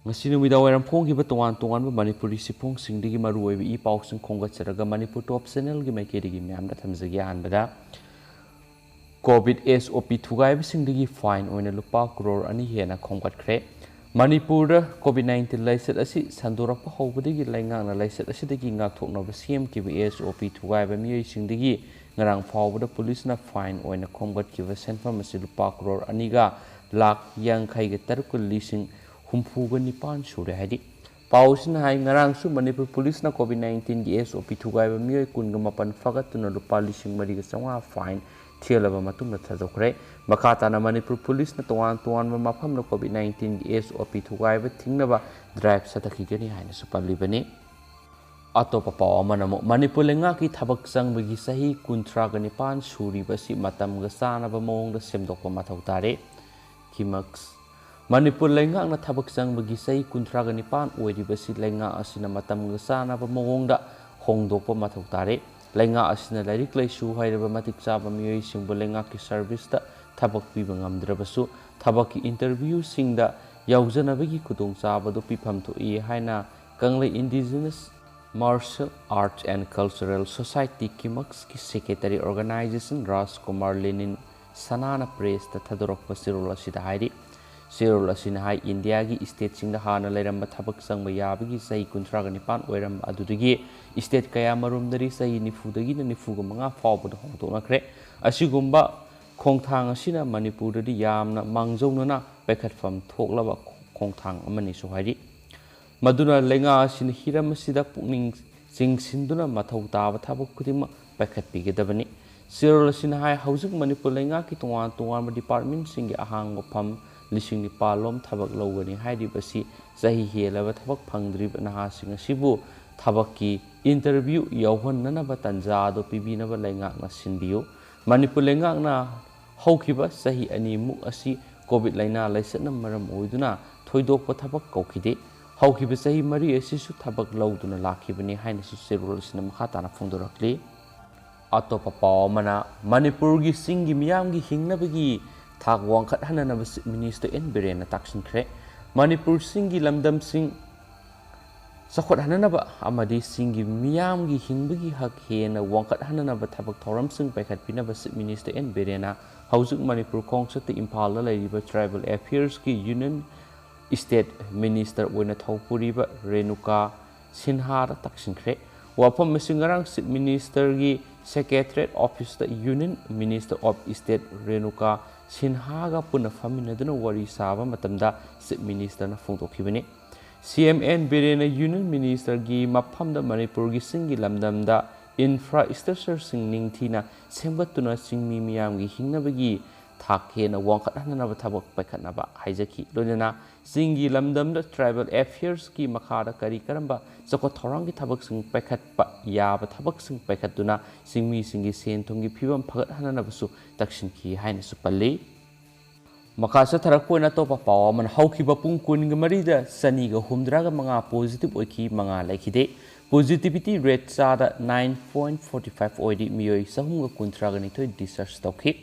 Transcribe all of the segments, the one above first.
ngasi numidawaram phonggiba tongan Manipuri siphongsingdigi maruoiba I pausing khongatsaraga Manipur top channel gi maikirigi myamda thamjagi hanbada COVID SOP thugaibsingdigi fine oina lupa crore ani hena khongatkhre Manipur COVID-19 laisat asi sandorakpa hobadagi laingangna laisat asidagi ngakthoknaba CMKB SOP thugaiba miyoisingdigi ngarang phawbada police na fine oina khongatkiba senfam asi lupa crore aniga lakh yankhaiga tarukul lising humfuga nipan sure hadi pausin hai ngarang su Manipur police na COVID-19 gi SOP thugaiba miyoi kunga mapan fagatuna lupa lising mariga sanga fine thialaba matungna thajokre makhatana Manipur police na tuan mafam na COVID-19 gi SOP thugaiba thingnaba drive satakigani haina supalibani atopa paw amanamo Manipur lenga ki thabak changbagi sahi kunthraga nipan suribasi matamga sanaba mawngda semdokpa mathau tare kimax Manipur lenga na thabak changbagi sahi kunthraga nipan oiribasi lenga asina matamga sanaba mawngda hongdokpa mathau tare lenga asina lairik laisu hairaba matik chaba miyoi singbu lenga ki service ta thabak piba ngamdrabasu thabak ki interview singda yaujanabagi khudong chabado pifam thoi haina kanglai indigenous martial arts and cultural society kimax ki secretary organization Rajkumar Lenin sanana press ta thadorokpa sirol asida hairi sirol asina hai India gi state singda hana lairamba thabak changba yabagi sahi kunthraga nipan oiram adudagi state kaya marumdari sahi nifudagi na nifuga manga fawbada hongtoknakre asigumba khongthang asina Manipur dadi yamna mangjawnana paikhatfam thoklaba khongthang amani so hairi maduna lenga asina hiram asida pukning jingsinduna mathau taba thabak khudima paikhatpigedabani sirol asina hai haujuk Manipur lenga ki tongan department singi ahang pham lising ni palom thabak lawani haidi basi sahi helaba thabak phangdrib naha singa sibu thabak ki interview yauhannana batanja do pibina ba lenga na sinbiu Manipur lenga na haukiba sahi ani muk asi covid laina laisana maram oiduna thoidokpa thabak kaukide haukiba sahi mari asi su thabak lawduna lakhibani haina su serul sina makhatana phongdorakli atopa pawmana Manipur gi singi miyam gi hingnabagi thak wangkhat hanana minister en berena taksin khre Manipur singi lamdam sing sakhot hanana ba amadi singi miyam gi hingbagi hak hena wangkhat hanana ba thabak thoram sing paikhat pina ba minister en berena haujuk Manipur kongsat Imphal la laiba tribal affairs ki union state minister oina thopuri ba Renuka Sinha taksin khre wafam mesingarang minister gi secretariat office the union minister of state Renuka Sinha ga puna faminaduna wari saba matamda sip minister na phongdokhibani CMN berena union minister gi maphamda Manipur gi singi lamdamda infrastructure sing ningthina sembatuna singmi miyam gi hingnabagi thakhena wangkhat hanana thabak paikhatnaba haijaki loinana singi lamdamda tribal affairs ki makhada kari karamba chako thorangi thabak sing paikhatpa yaba thabak sing paikhatuna singmi singi sen thongi phibam phagat hanana basu taksin ki haina supalli makasa tharakpoina topa pawa man haukiba pung kunga marida saniga humdraga manga positive oiki manga laikide positivity rate chada 9.45 oidi miyoi sahunga kuntraga nithoi discharge tawkhi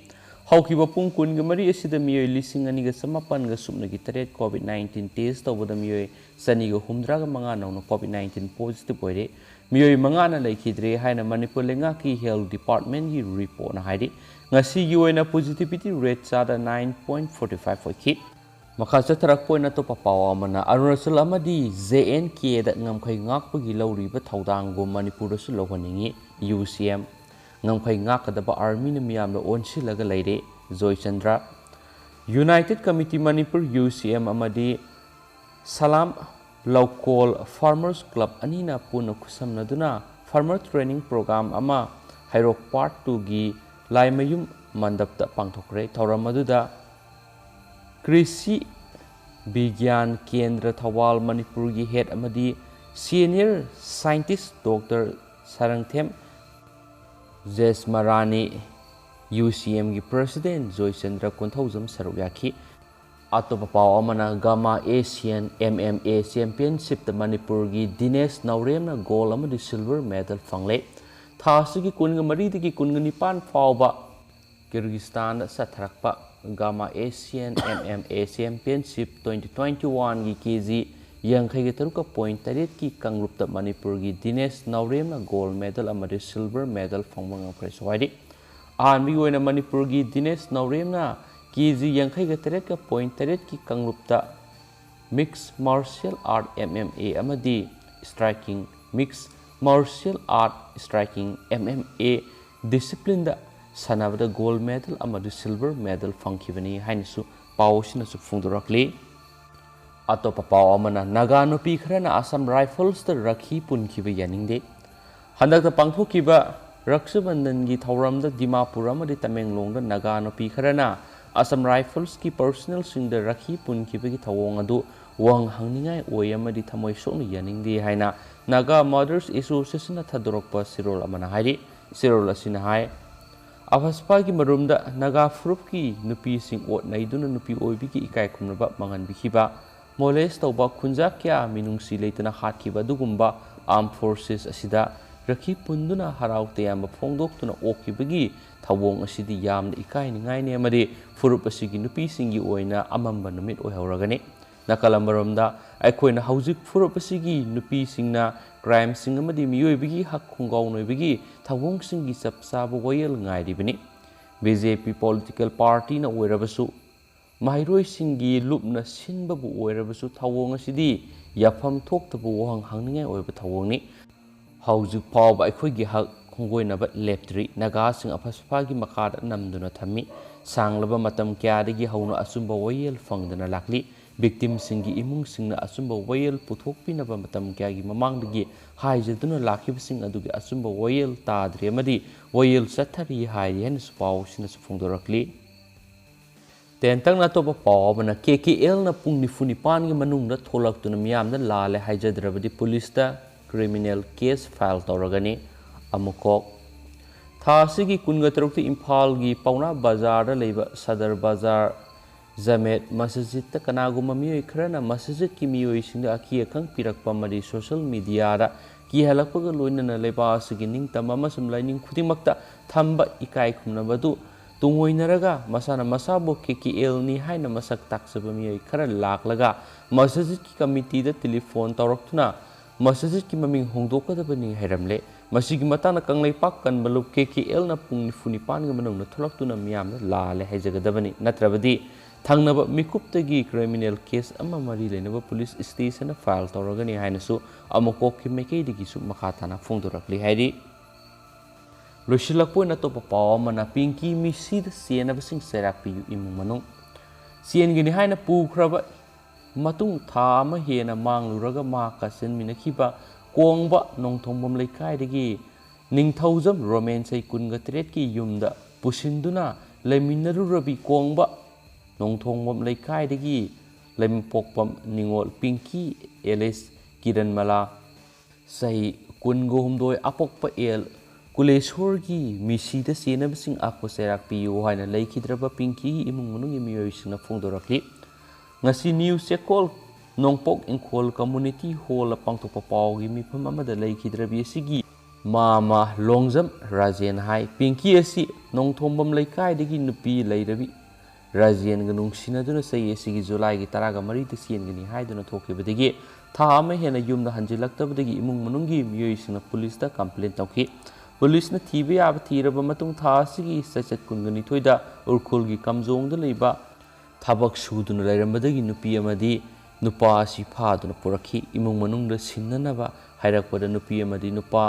haukiba pung kunga mari asida miyoi lising aniga samapan ga subnagi taret COVID-19 test tawbada miyoi saniga humdraga manga nawna COVID-19 positive oire miyoi manga na laikidre haina Manipur lenga ki health department gi report na haidi ngasi gi oina positivity rate chada 9.45 oiki makasa tharakpoina to papawa mana Arunachal amadi JNK da ngamkhai ngakpagi lawriba thaudanggo Manipur su lawhaningi UCM ngamkhai ngakadaba army na miyamda onsilaga leire Joy Chandra United Committee Manipur UCM amadi Salam Local Farmers Club anina puna khusamnaduna farmer training program ama Hairok Part 2 gi Laimayum mandapta pangthokre thauramadu Krishi Bigyan Kendra Thawal Manipur gi head amadi senior scientist Dr. Sarangthem Jesmarani UCM gi president Joy Chandra Konthaujam Sarugyaki atopa paw amana Gama Asian MMA Championship ta Manipur gi Dinesh Naurem na gold amadi silver medal fangle thasigi kunga mari digi kunga nipan fawba Kyrgyzstan satharakpa Gama Asian MMA Championship 2021 gi KG yankhai-ga-3.8 ki kanglupta Manipur gi Dinesh Nauremna gold medal amadi silver medal phangba ngamkhre soidi ahanbi oina Manipur gi Dinesh Nauremna kg yankhai-ga-3.8 ki kanglupta mixed martial art MMA amadi striking mixed martial art striking MMA discipline da sanabada gold medal amadi silver medal phangkhibani hainasu pawsina su phungdorakli atopa paw amana naga nupi kharana Assam Rifles da rakhi punkhiba yaningde handakta pangthokiba Rakshabandhan gi thauramda Dimapur amadi Tamenglong da naga nupi kharana Assam Rifles ki personnel sing da rakhi punkhiba gi thawong adu wang hangningai oi amadi thamoi sokna yaningde haina Naga Mothers Association na thadorokpa sirol amana hairi sirol asina hai Avaspa ki marumda Naga Frup ki nupi sing ot naiduna nupi oibi ki ikai khumnaba mangan bikhiba molest tauba khunja kya minungsi leitana hatkiba dugumba armed forces asida rakhi punduna harau teyamba phongdoktuna okibagi thawong asidi yamna ikai ningai ne amade furup asigi nupi singi oina amamba numit oihauragani nakalambaromda aikoina haujik furup asigi nupi singna crime sing amadi miyoibigi hak khungau noibigi thawong singi sapsabu wayel ngairibini BJP political party na oirabasu Mairoi singi lupna sinbabu oirabasu thawong asidi yafam thoktabu wahang hangningai oiba thawongni haujik pawba aikoigi hak khongoinaba leptri naga sing aphasphagi makada namduna thammi sanglaba matam kyadagi hauna asumba wayel fangdana lakli victim singi imung singna asumba wayel puthokpinaba matam kyagi mamangdagi haijaduna lakhibsing adugi asumba wayel tadri amadi wayel sathari hairi hen spaw sina sufungdorakli Tentang na topa paw na KKL na pung nifunipan gi manung na tholak tuna miyam na lale haijadrabadi police da criminal case file toragani amukok thasigi kungatrukti Imphal gi Pauna Bazar da leiba Sadar Bazar Zamet Masjid ta kanaguma miyoi khrana masjid ki miyoi singda akhi akhang pirakpa mari social media da ki halakpaga loinana leiba asigi ningtama masum laining khudingmakta thamba ikai khumnabadu Tungoinaraga masana masabo KKL ni haina masak taksaba miyai khara laklaga masjid ki committee da telephone tawraktuna masjid ki maming hongdokadabani hairamle masigi matana kanglai pak kan balup KKL na pung nifunipan ga manung na tholaktuna miyam na lale haijagadabani natrabadi thangnaba mikuptagi criminal case ama mari lenaba police station na file tawragani hainasu amukok ki mekei digi su makhathana phongdorakli hairi Lushilakpo na topa paw mana pinki misid siena basing serapi imung manung sien gini haina pukraba matung thama hena mangluraga ma kasen minakhiba kongba nongthombam leikai dagi ningthaujam romance kunga tret ki yumda pusinduna leminaru rabi kongba nongthombam leikai dagi lempokpam ningol pinki eles kiranmala sai kungo humdoi apokpa el Kuleshorgi misida senabsing ako serak piyo haina laikhidraba pinki imung manung imiyoisina phongdorakli ngasi news call nongpok engkhol community hall pangtokpa pawgi mifam amada laikhidrabi asigi mama longjam rajen hai pinki asi nongthombam laikai dagi nupi lairabi rajen ga nungsinaduna sai asigi July gi taraga mari da siengani haiduna thokibadagi tha ama hena yumna hanjilaktabadagi imung manunggi miyoisina police da complaint tawki Police na thibi ab thiraba matung thasigi sachat kungani thoida urkhul gi kamjong da leiba thabak suduna lairambadagi nupi amadi nupa si phaduna purakhi imung manung da sinnanaba hairakpada nupi amadi nupa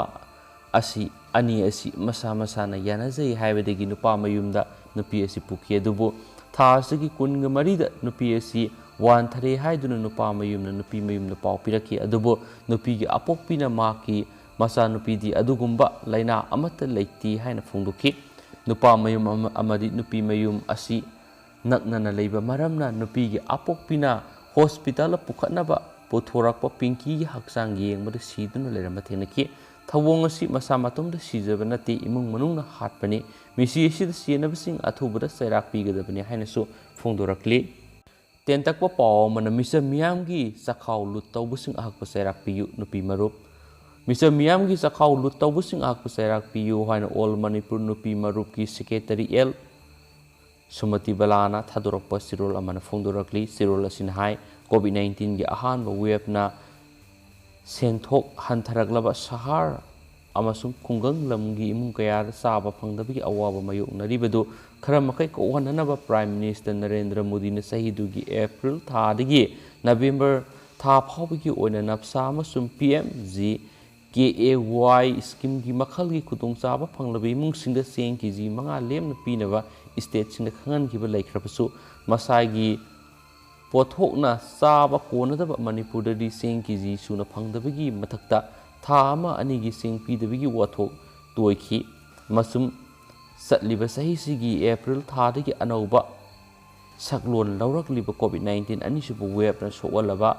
asi ani asi masa masana yanajai haibadagi nupa mayumda nupi asi pukhi adubu thasigi kunga marida nupi asi wan thare haiduna nupa mayumna nupi mayumna paw pirakhi adubu nupi gi apokpina maki Masa nupi di adugumba laina amata leiti haina phongdoki nupa mayum amadi nupi mayum asi naknana leiba maramna nupi gi apokpina hospital pukhatnaba pothorakpa pinki gi haksang yengmada siduna leirama thenaki thawong asi masa matomda sijaba nate imung manungna hatpani misi asida sienabasing athubada sairak pigadabani haina su phongdorakli tentakpa paw mana misa miyamgi sakhau lut tawbusing ahakpa sairak piyu nupi marup Mr. Miyam ki sakhaw lut tawbusing akpa sairak piyu haina all Manipur nupi marup ki secretary L Sumati Balana thadorokpa sirol amana phongdorakli sirol asin hai COVID-19 gi ahanba webna senthok hantharaglaba sahar amasung khungang lamgi imung kaya saba phangdabagi awaba mayoknaribadu khara makai ko wananaba Prime Minister Narendra Modi na sahidugi April thadagi November tha phawbagi oina napsa amasung PMG KAY scheme gi makhal gi khudong chaba phanglabi imung singda seng kg manga lemna pinaba state singda khangan giba laikhrabasu masagi pothokna chaba konadaba Manipur di seng kg suna phangdabagi mathakta tha ama anigi seng pidabagi wathok toiki masum satliba sahi sigi April thadagi anauba saklon laurakliba COVID-19 anisubu web na sowalaba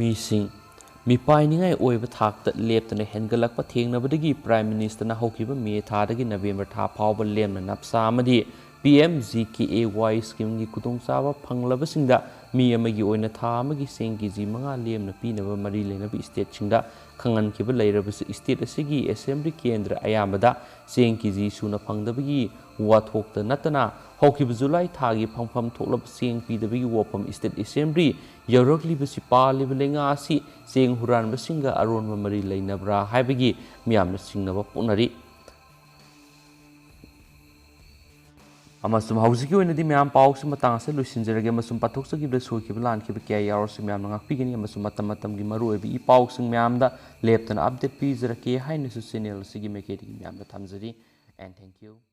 mising mipainigai oiba thakta leptana hengalakpa thengnabadagi Prime Minister na hokiba me thadagi November tha phawba lemna napsa amadi PMGKAY scheme gi kudong chaba phanglabasingda mi amagi oina tha amagi senggi ji manga lemna pinaba mari lenaba state singda khangan kiba leirabasi state asigi assembly kendra ayamada senggi ji suna phangdabagi wathokta natana hokiba July thagi phangpham thoklab seng pidabagi wopam state assembly yauraklibasi paliba lenga asi seng huran basinga aronba mari leinabra haibagi miyamna singnaba punari amasum hausiki oinadi myam pausum matang ase lusinjerage amasum pathoksa gibla soki blan ki kya yaros myam ngak pigini amasum matam gi maru ebi pausung myam da leptan update pi jara ke hainu su channel sigi mekedi myam da thamjari and thank you.